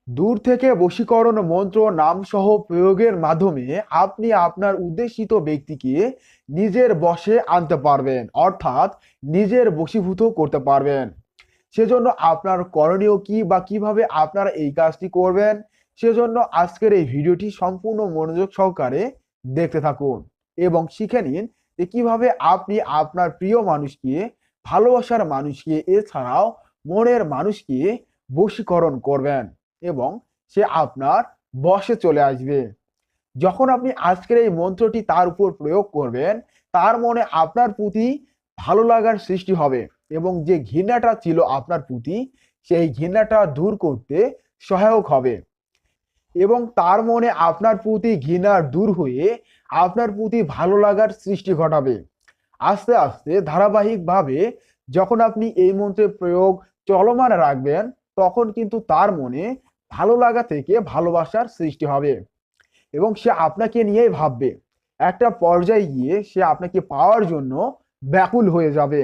দূর থেকে বশীকরণ মন্ত্র নাম সহ প্রয়োগের মাধ্যমে আপনি আপনার উদ্দেশিত ব্যক্তিকে নিজের বশে আনতে পারবেন, অর্থাৎ নিজের বশীভূত করতে পারবেন। সেজন্য আপনার করণীয় কি বা কিভাবে আপনারা এই কাজটি করবেন, সেজন্য আজকের এই ভিডিওটি সম্পূর্ণ মনোযোগ সহকারে দেখতে থাকুন এবং শিখে নিন যে কিভাবে আপনি আপনার প্রিয় মানুষকে, ভালোবাসার মানুষকে, এছাড়াও মনের মানুষকে বশীকরণ করবেন এবং সে আপনার বশে চলে আসবে। যখন আপনি আজকের এই মন্ত্রটি তার উপর প্রয়োগ করবেন, তার মনে আপনার প্রতি ভালো লাগার সৃষ্টি হবে এবং যে ঘৃণাটা ছিল আপনার প্রতি, সেই ঘৃণাটা দূর করতে সহায়ক হবে এবং তার মনে আপনার প্রতি ঘৃণা দূর হয়ে আপনার প্রতি ভালো লাগার সৃষ্টি ঘটাবে। আস্তে আস্তে ধারাবাহিকভাবে যখন আপনি এই মন্ত্রের প্রয়োগ চলমান রাখবেন, তখন কিন্তু তার মনে ভালো লাগা থেকে ভালোবাসার সৃষ্টি হবে এবং সে আপনাকে নিয়েই ভাববে। একটা পর্যায়ে গিয়ে সে আপনাকে পাওয়ার জন্য ব্যাকুল হয়ে যাবে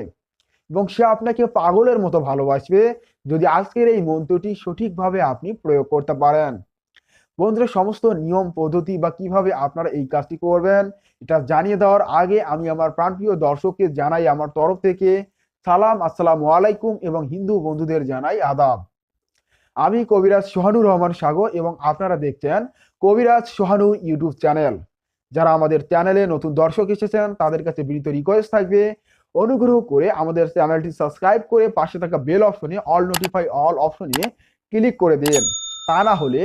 এবং সে আপনাকে পাগলের মতো ভালোবাসবে যদি আজকের এই মন্ত্রটি সঠিকভাবে আপনি প্রয়োগ করতে পারেন। বন্ধুরা, সমস্ত নিয়ম পদ্ধতি বা কিভাবে আপনারা এই কাজটি করবেন এটা জানিয়ে দেওয়ার আগে আমি আমার প্রাণপ্রিয় দর্শককে জানাই আমার তরফ থেকে সালাম, আসসালামু আলাইকুম এবং হিন্দু বন্ধুদের জানাই আদাব। আমি কবিরাজ সোহানুর রহমান সাগর এবং আপনারা দেখছেন কবিরাজ সোহানুর ইউটিউব চ্যানেল। যারা আমাদের চ্যানেলে নতুন দর্শক এসেছেন তাদের কাছে বিনীত রিকোয়েস্ট থাকবে, অনুগ্রহ করে আমাদের চ্যানেলটি সাবস্ক্রাইব করে পাশে থাকা বেল অপশনে অল নোটিফাই অল অপশনে ক্লিক করে দিন। তা না হলে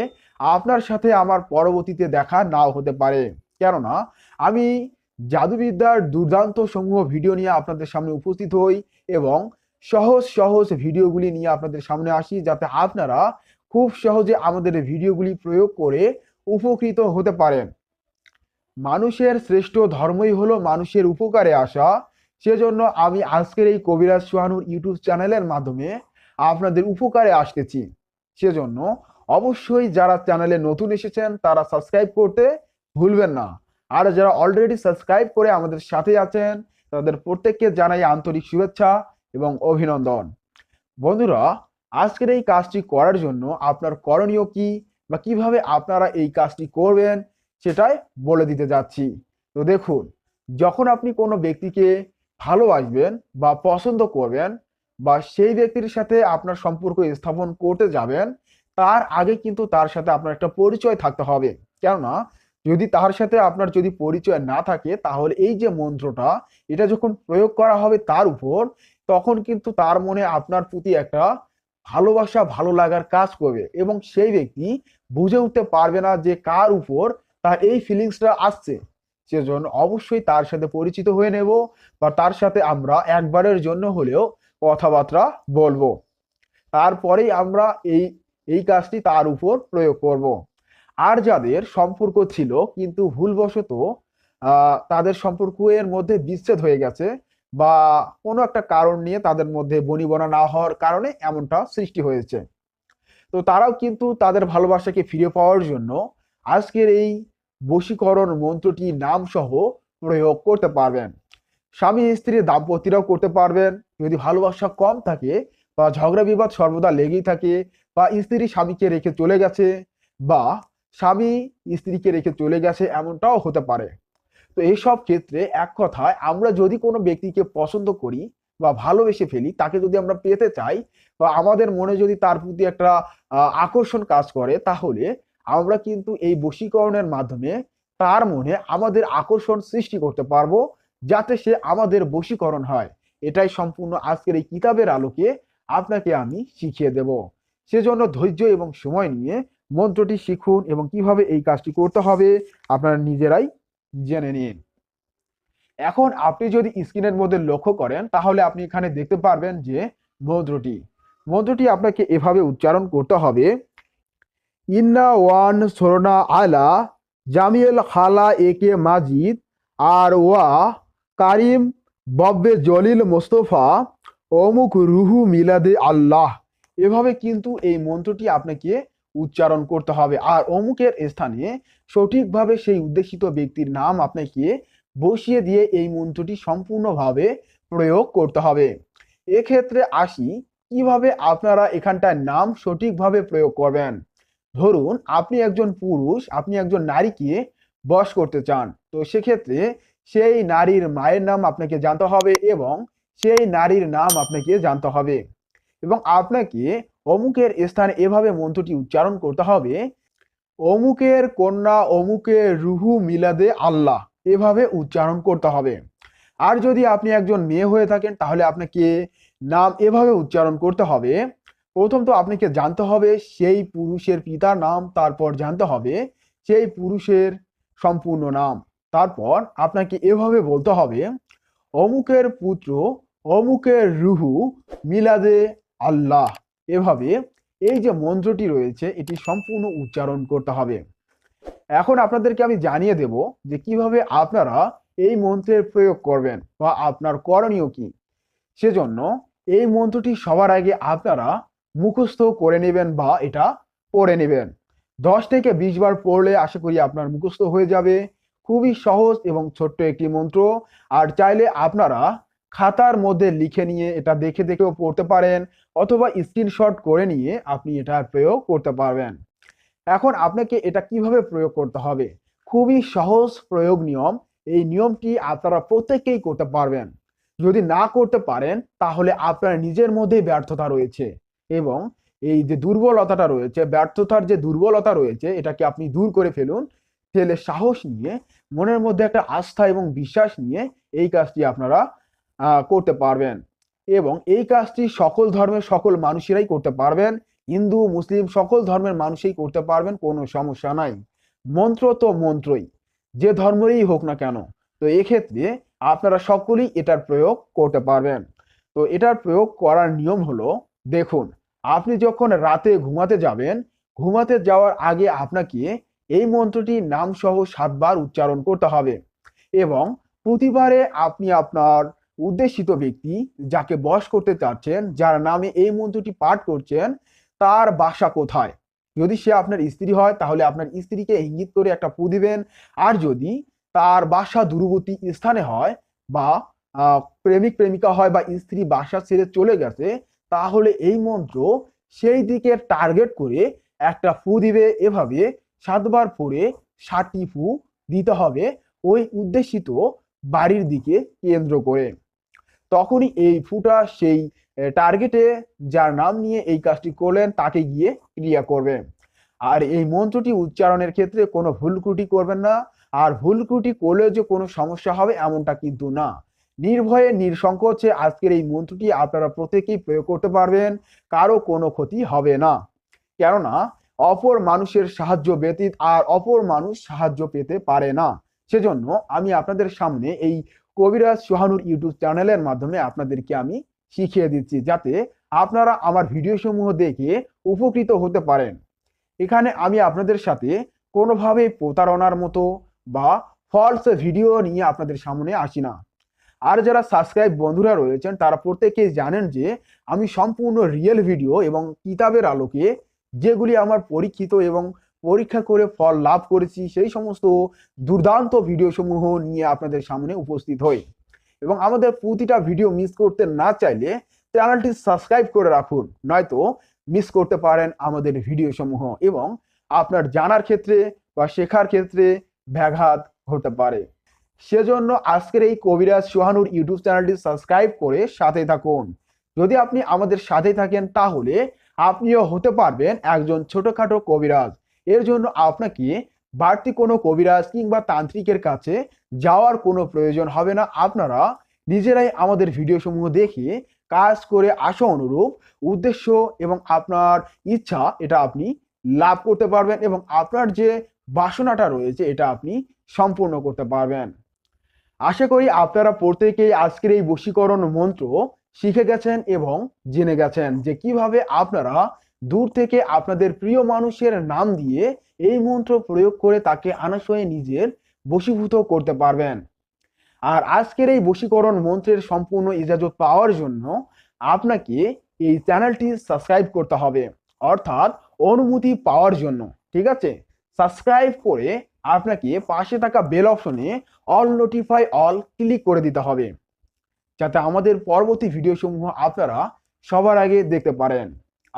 আপনার সাথে আমার পরবর্তীতে দেখা নাও হতে পারে, কেননা আমি জাদুবিদ্যার দুর্দান্ত সমূহ ভিডিও নিয়ে আপনাদের সামনে উপস্থিত হই এবং সহজ সহজ ভিডিওগুলি নিয়ে আপনাদের সামনে আসি, যাতে আপনারা খুব সহজে আমাদের ভিডিওগুলি প্রয়োগ করে উপকৃত হতে পারেন। মানুষের শ্রেষ্ঠ ধর্মই হলো মানুষের উপকারে আসা। সেজন্য আমি আজকের এই কবিরাজ সোহানুর ইউটিউব চ্যানেলের মাধ্যমে আপনাদের উপকারে আসতেছি। সেজন্য অবশ্যই যারা চ্যানেলে নতুন এসেছেন তারা সাবস্ক্রাইব করতে ভুলবেন না, আর যারা অলরেডি সাবস্ক্রাইব করে আমাদের সাথে আছেন তাদের প্রত্যেককে জানাই আন্তরিক শুভেচ্ছা এবং অভিনন্দন। বন্ধুরা, আজকের এই কাজটি করার জন্য আপনার করণীয় কি বা কিভাবে আপনারা এই কাজটি করবেন সেটাই বলে দিতে যাচ্ছি। তো দেখুন, যখন আপনি কোনো ব্যক্তিকে ভালোবাসবেন বা পছন্দ করবেন বা সেই ব্যক্তির সাথে আপনার সম্পর্ক স্থাপন করতে যাবেন, তার আগে কিন্তু তার সাথে আপনার একটা পরিচয় থাকতে হবে। কেননা যদি তার সাথে আপনার যদি পরিচয় না থাকে, তাহলে এই যে মন্ত্রটা এটা যখন প্রয়োগ করা হবে তার উপর, তখন কিন্তু তার মনে আপনার প্রতি একটা ভালোবাসা, ভালো লাগার কাজ করবে এবং সেই ব্যক্তি বুঝে উঠতে পারবে না যে কার উপর তার এই ফিলিংসটা আসছে। সেজন্য অবশ্যই তার সাথে পরিচিত হয়ে নেব বা তার সাথে আমরা একবারের জন্য হলেও কথাবার্তা বলবো, তারপরেই আমরা এই এই কাজটি তার উপর প্রয়োগ করব। আর যাদের সম্পর্ক ছিল কিন্তু ভুলবশত তাদের সম্পর্কের মধ্যে বিচ্ছেদ হয়ে গেছে বা কোনো একটা কারণ নিয়ে তাদের মধ্যে বনিবনা না হওয়ার কারণে এমনটা সৃষ্টি হয়েছে, তো তারাও কিন্তু তাদের ভালোবাসাকে ফিরে পাওয়ার জন্য আজকের এই বশীকরণ মন্ত্রটি নাম সহ প্রয়োগ করতে পারবেন। স্বামী স্ত্রীর দাম্পত্যরাও করতে পারবেন। যদি ভালোবাসা কম থাকে বা ঝগড়া বিবাদ সর্বদা লেগেই থাকে বা স্ত্রী স্বামীকে রেখে চলে গেছে বা স্বামী স্ত্রীকে রেখে চলে গেছে, এমনটাও হতে পারে। তো এইসব ক্ষেত্রে এক কথায় আমরা যদি কোনো ব্যক্তিকে পছন্দ করি বা ভালোবেসে ফেলি, তাকে যদি আমরা পেতে চাই বা আমাদের মনে যদি তার প্রতি একটা আকর্ষণ কাজ করে, তাহলে আমরা কিন্তু এই বশীকরণের মাধ্যমে তার মনে আমাদের আকর্ষণ সৃষ্টি করতে পারবো, যাতে সে আমাদের বশীকরণ হয়। এটাই সম্পূর্ণ আজকের এই কিতাবের আলোকে আপনাকে আমি শিখিয়ে দেব। সেজন্য ধৈর্য এবং সময় নিয়ে মন্ত্রটি শিখুন এবং কিভাবে এই কাজটি করতে হবে আপনারা নিজেরাই জেনে নিন। এখন আপনি যদি স্ক্রিনের মধ্যে লক্ষ্য করেন, তাহলে আপনি এখানে দেখতে পারবেন যে মন্ত্রটি মন্ত্রটি আপনাকে এভাবে উচ্চারণ করতে হবে। ইন্না ওয়ান সরনা আলা জামিল খালা একে মাজিদ আর ওয়া কারিম বব্বে জলিল মোস্তফা অমুক রুহু মিলাদে আল্লাহ। এভাবে কিন্তু এই মন্ত্রটি আপনাকে উচ্চারণ করতে হবে আর অমুকের স্থানে সঠিকভাবে সেই উদ্দেশিত ব্যক্তির নাম আপনাকে বসিয়ে দিয়ে এই মন্ত্রটি সম্পূর্ণভাবে প্রয়োগ করতে হবে। এক্ষেত্রে আসি কিভাবে আপনারা এখানটায় নাম সঠিকভাবে প্রয়োগ করবেন। ধরুন আপনি একজন পুরুষ, আপনি একজন নারীকে বশ করতে চান, তো সেক্ষেত্রে সেই নারীর মায়ের নাম আপনাকে জানতে হবে এবং সেই নারীর নাম আপনাকে জানতে হবে এবং আপনাকে অমুকের স্থানে এভাবে মন্ত্রটি উচ্চারণ করতে হবে, অমুকের কন্যা অমুকের রুহু মিলাদে আল্লাহ, এভাবে উচ্চারণ করতে হবে। আর যদি আপনি একজন মেয়ে হয়ে থাকেন তাহলে আপনাকে নাম এভাবে উচ্চারণ করতে হবে। প্রথম তো আপনাকে জানতে হবে সেই পুরুষের পিতার নাম, তারপর জানতে হবে সেই পুরুষের সম্পূর্ণ নাম। তারপর আপনাকে এভাবে বলতে হবে, অমুকের পুত্র অমুকের রুহু মিলাদে আল্লাহ। এভাবে এই যে মন্ত্রটি রয়েছে এটি সম্পূর্ণ উচ্চারণ করতে হবে। এখন আপনাদেরকে আমি জানিয়ে দেব যে কিভাবে আপনারা এই মন্ত্রের প্রয়োগ করবেন বা আপনার করণীয় কি। সেজন্য এই মন্ত্রটি সবার আগে আপনারা মুখস্থ করে নেবেন বা এটা পড়ে নেবেন। 10 থেকে 20 বার পড়লে আশা করি আপনার মুখস্থ হয়ে যাবে। খুবই সহজ এবং ছোট্ট একটি মন্ত্র। আর চাইলে আপনারা খাতার মধ্যে লিখে নিয়ে এটা দেখে দেখেও পড়তে পারেন অথবা স্ক্রিনশট করে নিয়ে আপনি এটার প্রয়োগ করতে পারবেন। এখন আপনাকে এটা কিভাবে প্রয়োগ করতে হবে, খুবই সহজ প্রয়োগ নিয়ম। এই নিয়মটি আপনারা প্রত্যেকেই করতে পারবেন। যদি না করতে পারেন তাহলে আপনার নিজের মধ্যেই ব্যর্থতা রয়েছে এবং এই যে দুর্বলতাটা রয়েছে, ব্যর্থতার যে দুর্বলতা রয়েছে এটাকে আপনি দূর করে ফেলুন। ফেলে সাহস নিয়ে, মনের মধ্যে একটা আস্থা এবং বিশ্বাস নিয়ে এই কাজটি আপনারা করতে পারবেন এবং এই কাজটি সকল ধর্মের সকল মানুষেরাই করতে পারবেন। হিন্দু মুসলিম সকল ধর্মের মানুষই করতে পারবেন, কোনো সমস্যা নাই। মন্ত্র তো মন্ত্রই, যে ধর্মেরই হোক না কেন। তো এক্ষেত্রে আপনারা সকলেই এটার প্রয়োগ করতে পারবেন। তো এটার প্রয়োগ করার নিয়ম হলো, দেখুন আপনি যখন রাতে ঘুমাতে যাবেন, ঘুমাতে যাওয়ার আগে আপনাকে এই মন্ত্রটি নাম সহ 7 বার উচ্চারণ করতে হবে এবং প্রতিবারে আপনি আপনার উদ্দেশিত ব্যক্তি যাকে বশ করতে চাচ্ছেন, যার নামে এই মন্ত্রটি পাঠ করছেন, তার বাসা কোথায়। যদি সে আপনার স্ত্রী হয় তাহলে আপনার স্ত্রীকে ইঙ্গিত করে একটা ফু দিবেন। আর যদি তার বাসা দূরবর্তী স্থানে হয় বা প্রেমিক প্রেমিকা হয় বা স্ত্রী বাসা ছেড়ে চলে গেছে, তাহলে এই মন্ত্র সেই দিকে টার্গেট করে একটা ফু দিবে। এভাবে 7 বার পরে 7টি ফু দিতে হবে ওই উদ্দেশিত বাড়ির দিকে কেন্দ্র করে। তখনই এই ফুটা সেই টার্গেটে যার নাম নিয়ে এই কাজটি করলেন তাকে গিয়ে ক্রিয়া করবে। আর এই মন্ত্রটি উচ্চারণের ক্ষেত্রে কোনো ভুল ত্রুটি করবেন না। আর ভুল ত্রুটি করলে যে কোনো সমস্যা হবে এমনটা কিন্তু না। নির্ভয়ে নির্সংকোচে আজকের এই মন্ত্রটি আপনারা প্রত্যেকেই প্রয়োগ করতে পারবেন, কারো কোনো ক্ষতি হবে না। কেননা অপর মানুষের সাহায্য ব্যতীত আর অপর মানুষ সাহায্য পেতে পারে না। সেজন্য আমি আপনাদের সামনে এই কবিরাজ সোহানুর ইউটিউব চ্যানেলের মাধ্যমে আপনাদেরকে আমি শিখিয়ে দিচ্ছি, যাতে আপনারা আমার ভিডিও সমূহ দেখে উপকৃত হতে পারেন। এখানে আমি আপনাদের সাথে কোনোভাবে প্রতারণার মতো বা ফলস ভিডিও নিয়ে আপনাদের সামনে আসি না। আর যারা সাবস্ক্রাইব বন্ধুরা রয়েছেন তারা প্রত্যেকেই জানেন যে আমি সম্পূর্ণ রিয়েল ভিডিও এবং কিতাবের আলোকে যেগুলি আমার পরীক্ষিত এবং পরীক্ষা করে ফল লাভ করেছি সেই সমস্ত দুর্দান্ত ভিডিও সমূহ নিয়ে আপনাদের সামনে উপস্থিত হই। এবং আমাদের প্রতিটা ভিডিও মিস করতে না চাইলে চ্যানেলটি সাবস্ক্রাইব করে রাখুন, নয়তো মিস করতে পারেন আমাদের ভিডিও সমূহ এবং আপনার জানার ক্ষেত্রে বা শেখার ক্ষেত্রে ব্যাঘাত হতে পারে। সেজন্য আজকের এই কবিরাজ সোহানুর ইউটিউব চ্যানেলটি সাবস্ক্রাইব করে সাথে থাকুন। যদি আপনি আমাদের সাথে থাকেন তাহলে আপনিও হতে পারবেন একজন ছোটখাটো কবিরাজ। এর জন্য আপনাকে বাড়তি কোনো কবিরাজ কিংবা তান্ত্রিকের কাছে যাওয়ার কোনো প্রয়োজন হবে না। আপনারা নিজেরাই আমাদের ভিডিও সমূহ দেখে কাজ করে আসা অনুরূপ উদ্দেশ্য এবং আপনার ইচ্ছা এটা আপনি লাভ করতে পারবেন এবং আপনার যে বাসনাটা রয়েছে এটা আপনি সম্পূর্ণ করতে পারবেন। আশা করি আপনারা প্রত্যেকেই আজকের এই বশীকরণ মন্ত্র শিখে গেছেন এবং জেনে গেছেন যে কিভাবে আপনারা দূর থেকে আপনাদের প্রিয় মানুষের নাম দিয়ে এই মন্ত্র প্রয়োগ করে তাকে অনায়াসে নিজের বশীভূত করতে পারবেন। আর আজকের এই বশীকরণ মন্ত্রের সম্পূর্ণ ইজাজত পাওয়ার জন্য আপনাকে এই চ্যানেলটি সাবস্ক্রাইব করতে হবে, অর্থাৎ অনুমতি পাওয়ার জন্য। ঠিক আছে, সাবস্ক্রাইব করে আপনাকে পাশে থাকা বেল অপশনে অল নোটিফাই অল ক্লিক করে দিতে হবে, যাতে আমাদের পরবর্তী ভিডিও সমূহ আপনারা সবার আগে দেখতে পারেন।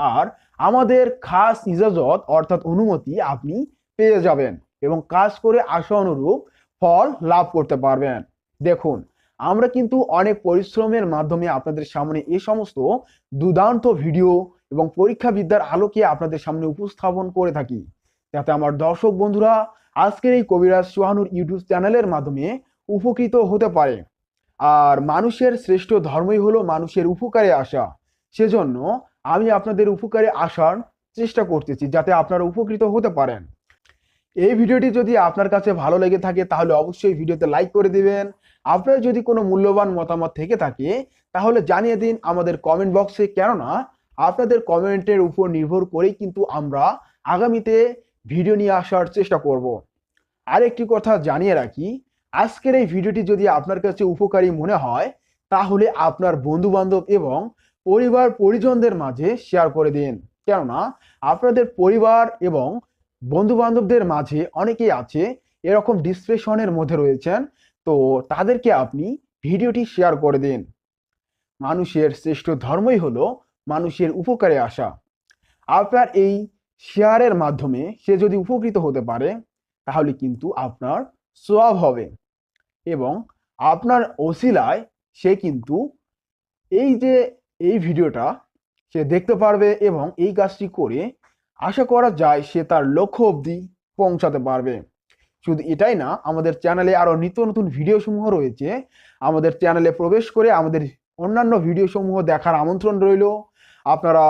আর আমাদের খাস ইজাজত অর্থাৎ অনুমতি আপনি পেয়ে যাবেন এবং কাজ করে আশা অনুরূপ ফল লাভ করতে পারবেন। দেখুন, আমরা কিন্তু অনেক পরিশ্রমের মাধ্যমে আপনাদের সামনে এই সমস্ত দুর্দান্ত ভিডিও এবং পরীক্ষা বিদ্যার আলোকে আপনাদের সামনে উপস্থাপন করে থাকি, যাতে আমার দর্শক বন্ধুরা আজকের এই কবিরাজ সোহানুর ইউটিউব চ্যানেলের মাধ্যমে উপকৃত হতে পারে। আর মানুষের শ্রেষ্ঠ ধর্মই হলো মানুষের উপকারে আসা। সেজন্য আমি আপনাদের উপকারে আসার চেষ্টা করতেছি, যাতে আপনারা উপকৃত হতে পারেন। এই ভিডিওটি যদি আপনার কাছে ভালো লেগে থাকে তাহলে অবশ্যই ভিডিওতে লাইক করে দিবেন। আপনার যদি কোনো মূল্যবান মতামত থেকে থাকে তাহলে জানিয়ে দিন আমাদের কমেন্ট বক্সে, কেননা আপনাদের কমেন্টের উপর নির্ভর করেই কিন্তু আমরা আগামীতে ভিডিও নিয়ে আসার চেষ্টা করব। আরেকটি কথা জানিয়ে রাখি, আজকের এই ভিডিওটি যদি আপনার কাছে উপকারী মনে হয় তাহলে আপনার বন্ধু বান্ধব এবং পরিবার পরিজনদের মাঝে শেয়ার করে দিন, কেননা আপনাদের পরিবার এবং বন্ধু বান্ধবদের মাঝে অনেকেই আছে এরকম ডিপ্রেশনের মধ্যে রয়েছেন, তো তাদেরকে আপনি ভিডিওটি শেয়ার করে দিন। মানুষের শ্রেষ্ঠ ধর্মই হলো মানুষের উপকারে আসা। আপনার এই শেয়ারের মাধ্যমে সে যদি উপকৃত হতে পারে তাহলে কিন্তু আপনার সওয়াব হবে এবং আপনার ওসিলায় সে কিন্তু এই যে এই ভিডিওটা সে দেখতে পারবে এবং এই কাজটি করে আশা করা যায় সে তার লক্ষ্য অবধি পৌঁছাতে পারবে। শুধু এটাই না, আমাদের চ্যানেলে আরো নিত্য নতুন ভিডিও সমূহ রয়েছে। আমাদের চ্যানেলে প্রবেশ করে আমাদের অন্যান্য ভিডিও সমূহ দেখার আমন্ত্রণ রইল। আপনারা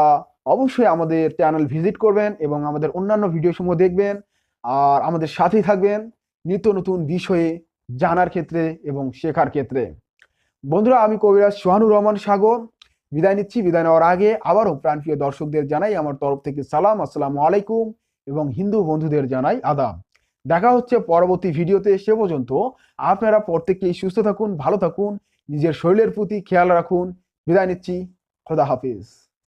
অবশ্যই আমাদের চ্যানেল ভিজিট করবেন এবং আমাদের অন্যান্য ভিডিও সমূহ দেখবেন আর আমাদের সাথেই থাকবেন নিত্য নতুন বিষয়ে জানার ক্ষেত্রে এবং শেখার ক্ষেত্রে। বন্ধুরা, আমি কবিরাজ সোহানুর রহমান সাগর বিদায় নিচ্ছি। বিদায় নেওয়ার আগে আবারও প্রাণপ্রিয় দর্শকদের জানাই আমার তরফ থেকে সালাম, আসসালামু আলাইকুম, এবং হিন্দু বন্ধুদের জানাই আদাব। দেখা হচ্ছে পরবর্তী ভিডিওতে। সে পর্যন্ত আপনারা প্রত্যেকেই সুস্থ থাকুন, ভালো থাকুন, নিজের শরীরের প্রতি খেয়াল রাখুন। বিদায় নিচ্ছি। খোদা হাফিজ।